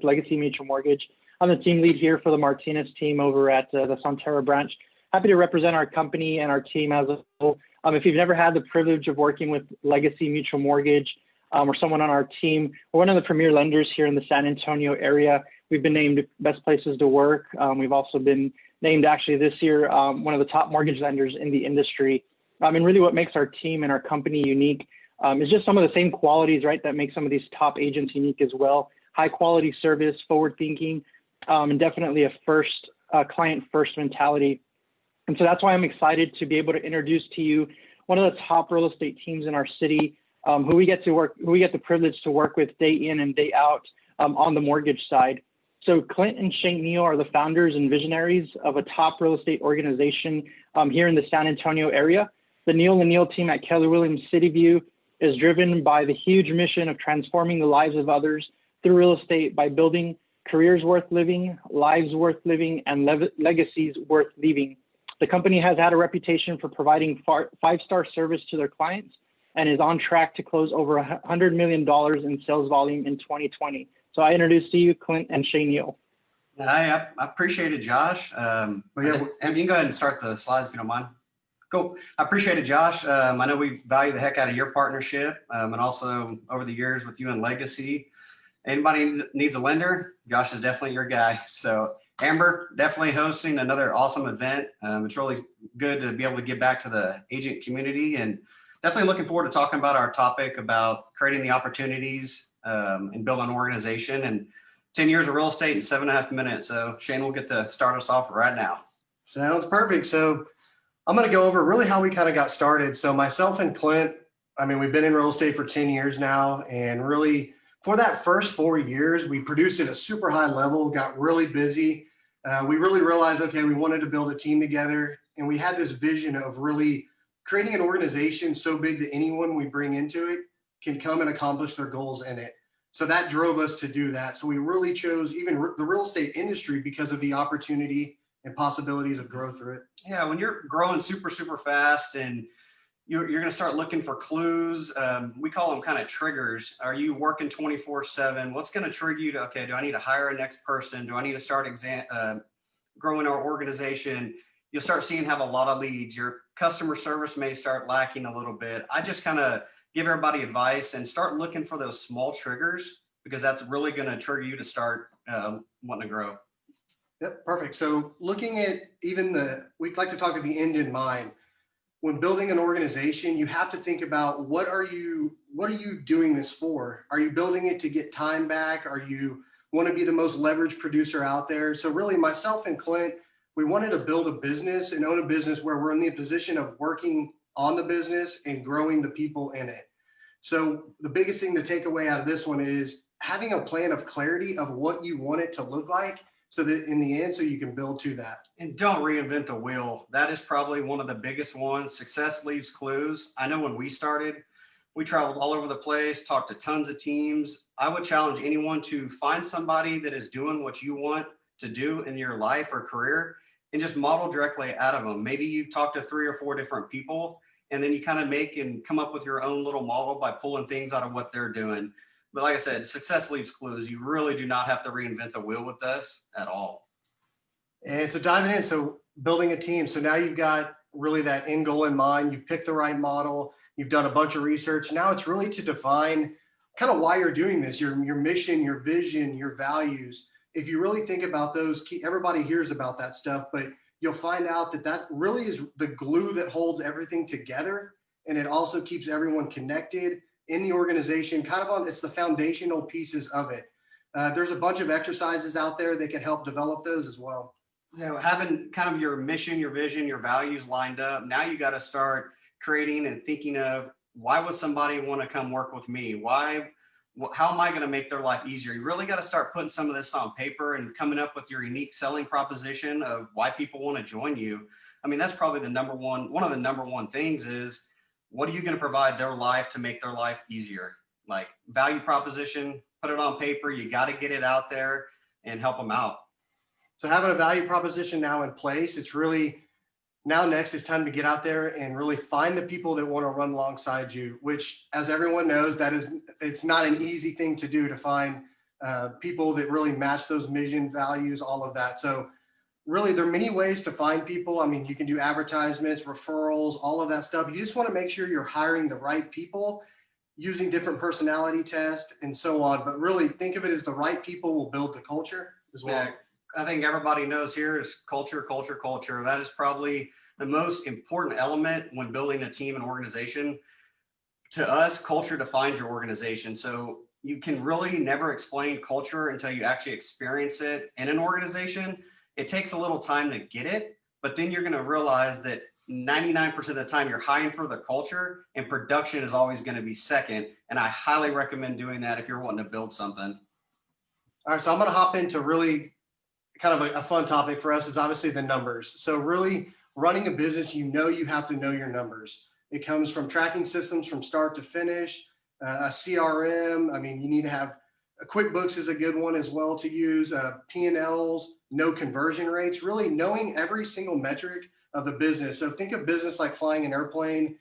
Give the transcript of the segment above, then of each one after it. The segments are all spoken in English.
Legacy Mutual Mortgage. I'm the team lead here for the Martinez team over at the Sonterra branch. Happy to represent our company and our team as a whole. If you've never had the privilege of working with Legacy Mutual Mortgage or someone on our team, we're one of the premier lenders here in the San Antonio area. We've been named best places to work. We've also been named actually this year one of the top mortgage lenders in the industry. And really what makes our team and our company unique is just some of the same qualities, right, that make some of these top agents unique as well. High quality service, forward thinking, and definitely a client first mentality. And so that's why I'm excited to be able to introduce to you one of the top real estate teams in our city, who we get the privilege to work with day in and day out on the mortgage side. So Clint and Shane Neal are the founders and visionaries of a top real estate organization here in the San Antonio area. The Neal&Neal team at Keller Williams City View is driven by the huge mission of transforming the lives of others through real estate by building careers worth living, lives worth living, and legacies worth leaving. The company has had a reputation for providing five-star service to their clients and is on track to close over $100 million in sales volume in 2020. So I introduce to you Clint and Shane Neal. I appreciate it, Josh. You can go ahead and start the slides if you don't mind. Cool. I appreciate it, Josh. I know we value the heck out of your partnership and also over the years with you and Legacy. Anybody needs a lender, Josh is definitely your guy. So Amber, definitely hosting another awesome event. It's really good to be able to give back to the agent community, and definitely looking forward to talking about our topic about creating the opportunities and building an organization, and 10 years of real estate in 7.5 minutes. So Shane will get to start us off right now. Sounds perfect. So I'm going to go over really how we kind of got started. So myself and Clint, we've been in real estate for 10 years now, and really for that first 4 years, we produced at a super high level, got really busy. We really realized, okay, we wanted to build a team together, and we had this vision of really creating an organization so big that anyone we bring into it can come and accomplish their goals in it. So that drove us to do that. So we really chose even the real estate industry because of the opportunity and possibilities of growth through it. Yeah, when you're growing super, super fast and you're going to start looking for clues. We call them kind of triggers. Are you working 24/7? What's going to trigger you to, okay, do I need to hire a next person? Do I need to start growing our organization? You'll start seeing have a lot of leads. Your customer service may start lacking a little bit. I just kind of give everybody advice and start looking for those small triggers, because that's really going to trigger you to start wanting to grow. Yep, perfect. So looking at we'd like to talk at the end in mind. When building an organization, you have to think about what are you doing this for? Are you building it to get time back? Are you want to be the most leveraged producer out there? So really myself and Clint, we wanted to build a business and own a business where we're in the position of working on the business and growing the people in it. So the biggest thing to take away out of this one is having a plan of clarity of what you want it to look like, so that in the end, so you can build to that. And don't reinvent the wheel. That is probably one of the biggest ones. Success leaves clues. I know when we started, we traveled all over the place, talked to tons of teams. I would challenge anyone to find somebody that is doing what you want to do in your life or career and just model directly out of them. Maybe you've talked to 3 or 4 different people, and then you kind of make and come up with your own little model by pulling things out of what they're doing. But like I said, success leaves clues. You really do not have to reinvent the wheel with us at all. And so diving in, so building a team. So now you've got really that end goal in mind. You've picked the right model. You've done a bunch of research. Now it's really to define kind of why you're doing this, your mission, your vision, your values. If you really think about those, everybody hears about that stuff, but you'll find out that really is the glue that holds everything together. And it also keeps everyone connected in the organization, it's the foundational pieces of it. There's a bunch of exercises out there that can help develop those as well. So having kind of your mission, your vision, your values lined up, now you got to start creating and thinking of, why would somebody want to come work with me? How am I going to make their life easier? You really got to start putting some of this on paper and coming up with your unique selling proposition of why people want to join you. That's probably one of the number one things is, what are you going to provide their life to make their life easier? Like value proposition, put it on paper. You got to get it out there and help them out. So having a value proposition now in place, it's really now next it's time to get out there and really find the people that want to run alongside you, which, as everyone knows, it's not an easy thing to do, to find people that really match those mission values, all of that. So really, there are many ways to find people. I mean, you can do advertisements, referrals, all of that stuff. You just want to make sure you're hiring the right people, using different personality tests and so on. But really think of it as the right people will build the culture as well. Yeah, I think everybody knows here is culture, culture, culture. That is probably the most important element when building a team and organization. To us, culture defines your organization. So you can really never explain culture until you actually experience it in an organization. It takes a little time to get it, but then you're going to realize that 99% of the time you're hiring for the culture, and production is always going to be second. And I highly recommend doing that if you're wanting to build something. All right, so I'm going to hop into really kind of a fun topic for us is obviously the numbers. So really running a business, you have to know your numbers. It comes from tracking systems from start to finish, a CRM. I mean, you need to have QuickBooks is a good one as well to use, P&Ls, know conversion rates, really knowing every single metric of the business. So think of business like flying an airplane,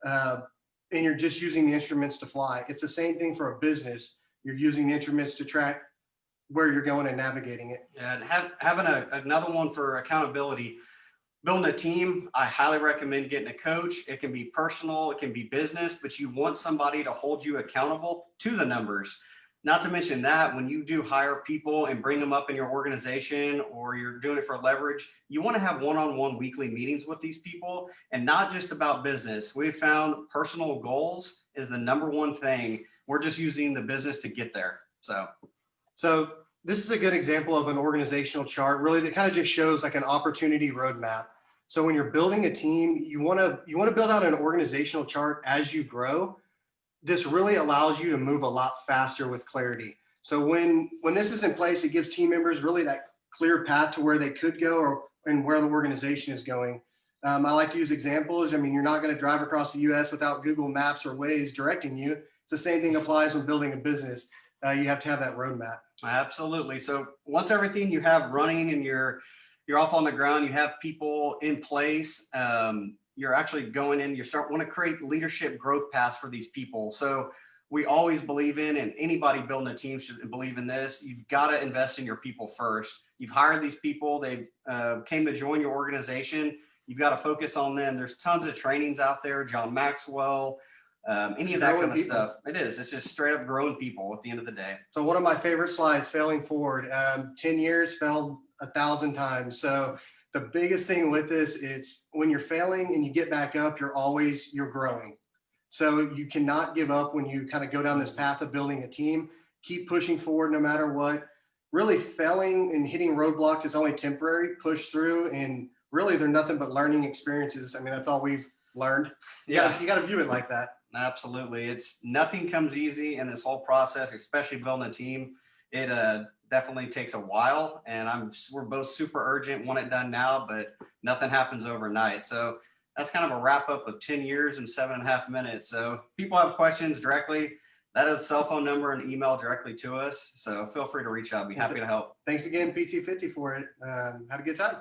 and you're just using the instruments to fly. It's the same thing for a business. You're using the instruments to track where you're going and navigating it. Yeah, and having another one for accountability. Building a team, I highly recommend getting a coach. It can be personal, it can be business, but you want somebody to hold you accountable to the numbers. Not to mention that when you do hire people and bring them up in your organization or you're doing it for leverage, you want to have one-on-one weekly meetings with these people and not just about business. We've found personal goals is the number one thing. We're just using the business to get there. So this is a good example of an organizational chart, really, that kind of just shows like an opportunity roadmap. So when you're building a team, you want to build out an organizational chart as you grow. This really allows you to move a lot faster with clarity. So when this is in place, it gives team members really that clear path to where they could go and where the organization is going. I like to use examples. I mean, you're not going to drive across the US without Google Maps or Waze directing you. It's the same thing applies when building a business. You have to have that roadmap. Absolutely. So once everything you have running and you're off on the ground, you have people in place, you're actually going in, want to create leadership growth paths for these people. So we always believe in, and anybody building a team should believe in this, you've got to invest in your people first. You've hired these people, they came to join your organization. You've got to focus on them. There's tons of trainings out there, John Maxwell, any of that kind of stuff. It's just straight up growing people at the end of the day. So one of my favorite slides, failing forward, 10 years, failed 1,000 times. So the biggest thing with this is when you're failing and you get back up, you're growing. So you cannot give up when you kind of go down this path of building a team. Keep pushing forward no matter what. Really failing and hitting roadblocks is only temporary. Push through, and really they're nothing but learning experiences. I mean, that's all we've learned. You got to view it like that. Absolutely. Nothing comes easy in this whole process, especially building a team. It definitely takes a while, and we're both super urgent, want it done now, but nothing happens overnight. So that's kind of a wrap up of 10 years and 7.5 minutes. So people have questions directly, that is a cell phone number and email directly to us. So feel free to reach out. I'd be happy to help. Thanks again, PT50 for it. Have a good time.